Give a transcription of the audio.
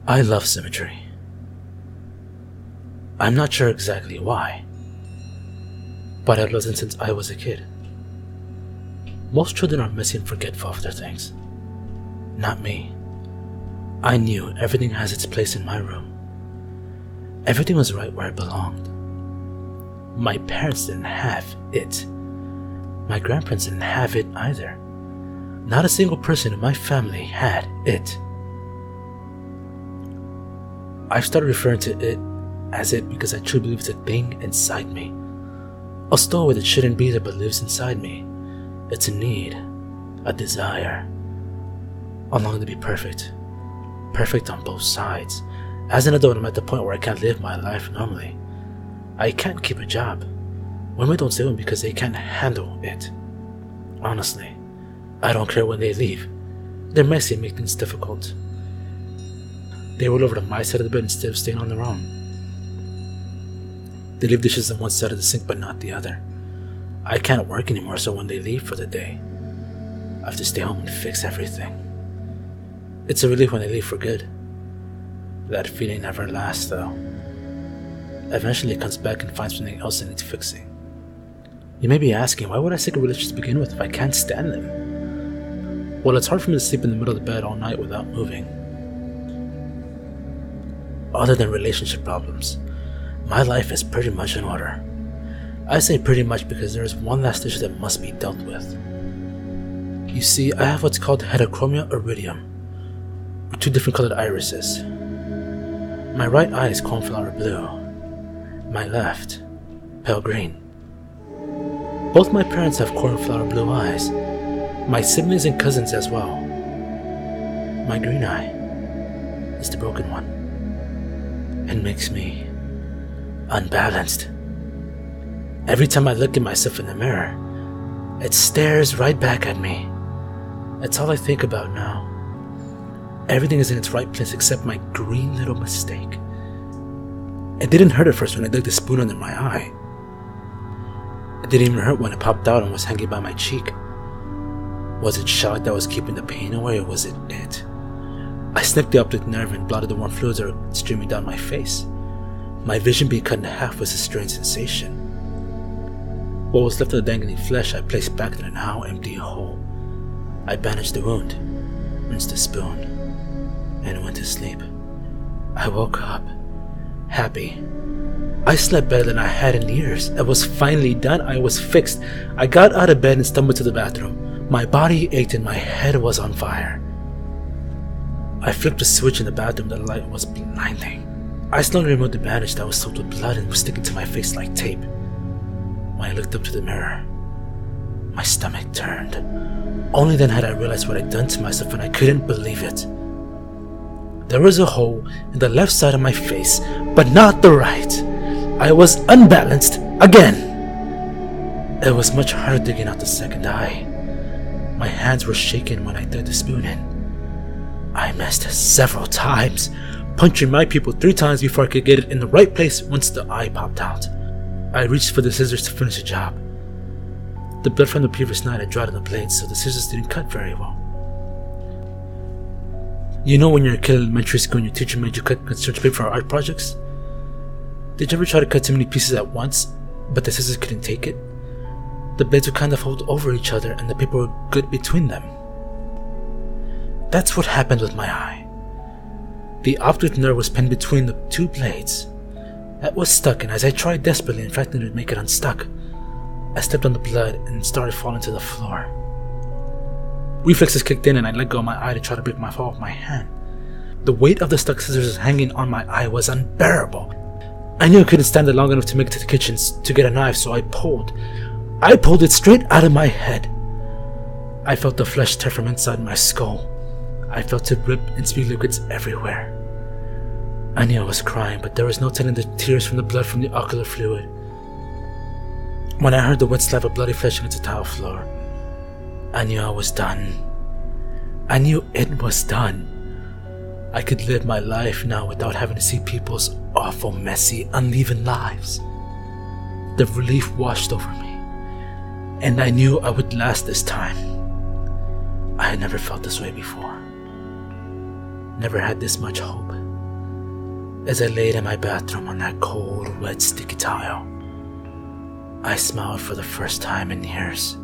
I love symmetry. I'm not sure exactly why, but I've loved it since I was a kid. Most children are messy and forgetful of their things. Not me. I knew everything has its place in my room. Everything was right where it belonged. My parents didn't have it. My grandparents didn't have it either. Not a single person in my family had it. I've started referring to it as it because I truly believe it's a thing inside me. A stowaway that shouldn't be there but lives inside me. It's a need, a desire, a longing to be perfect. Perfect on both sides. As an adult, I'm at the point where I can't live my life normally. I can't keep a job. Women don't stay home because they can't handle it. Honestly, I don't care when they leave. They're messy and make things difficult. They roll over to my side of the bed instead of staying on their own. They leave dishes on one side of the sink but not the other. I can't work anymore, so when they leave for the day, I have to stay home and fix everything. It's a relief when they leave for good. That feeling never lasts though. Eventually it comes back and finds something else that needs fixing. You may be asking, why would I stick a relationship to begin with if I can't stand them? Well, it's hard for me to sleep in the middle of the bed all night without moving. Other than relationship problems, my life is pretty much in order. I say pretty much because there is one last issue that must be dealt with. You see, I have what's called heterochromia iridium, with two different colored irises. My right eye is cornflower blue, my left, pale green. Both my parents have cornflower blue eyes, my siblings and cousins as well. My green eye is the broken one. It makes me unbalanced. Every time I look at myself in the mirror, it stares right back at me. That's all I think about now. Everything is in its right place except my green little mistake. It didn't hurt at first when I dug the spoon under my eye. It didn't even hurt when it popped out and was hanging by my cheek. Was it shock that was keeping the pain away, or was it it? I snipped the optic nerve and blotted the warm fluids that were streaming down my face. My vision being cut in half was a strange sensation. What was left of the dangling flesh I placed back in a now empty hole. I bandaged the wound, rinsed the spoon, and went to sleep. I woke up, happy. I slept better than I had in years. It was finally done. I was fixed. I got out of bed and stumbled to the bathroom. My body ached and my head was on fire. I flipped a switch in the bathroom. The light was blinding. I slowly removed the bandage that was soaked with blood and was sticking to my face like tape. When I looked up to the mirror, my stomach turned. Only then had I realized what I'd done to myself, and I couldn't believe it. There was a hole in the left side of my face, but not the right. I was unbalanced again. It was much harder digging out the second eye. My hands were shaking when I dug the spoon in. I missed several times, puncturing my pupil 3 times before I could get it in the right place once the eye popped out. I reached for the scissors to finish the job. The blood from the previous night had dried on the blade, so the scissors didn't cut very well. You know when you're a kid in elementary school and your teacher made you cut construction paper for art projects? Did you ever try to cut too many pieces at once, but the scissors couldn't take it? The blades would kind of fold over each other and the paper would good between them. That's what happened with my eye. The optic nerve was pinned between the 2 blades. It was stuck, and as I tried desperately and frantically to make it unstuck, I stepped on the blood and started falling to the floor. Reflexes kicked in and I let go of my eye to try to break my fall with my hand. The weight of the stuck scissors hanging on my eye was unbearable. I knew I couldn't stand it long enough to make it to the kitchen to get a knife, so I pulled. I pulled it straight out of my head. I felt the flesh tear from inside my skull. I felt it rip and spew liquids everywhere. I knew I was crying, but there was no telling the tears from the blood from the ocular fluid. When I heard the wet slap of bloody flesh against the tile floor, I knew I was done. I knew it was done. I could live my life now without having to see people's awful, messy, uneven lives. The relief washed over me, and I knew I would last this time. I had never felt this way before. Never had this much hope. As I laid in my bathroom on that cold, wet, sticky tile, I smiled for the first time in years.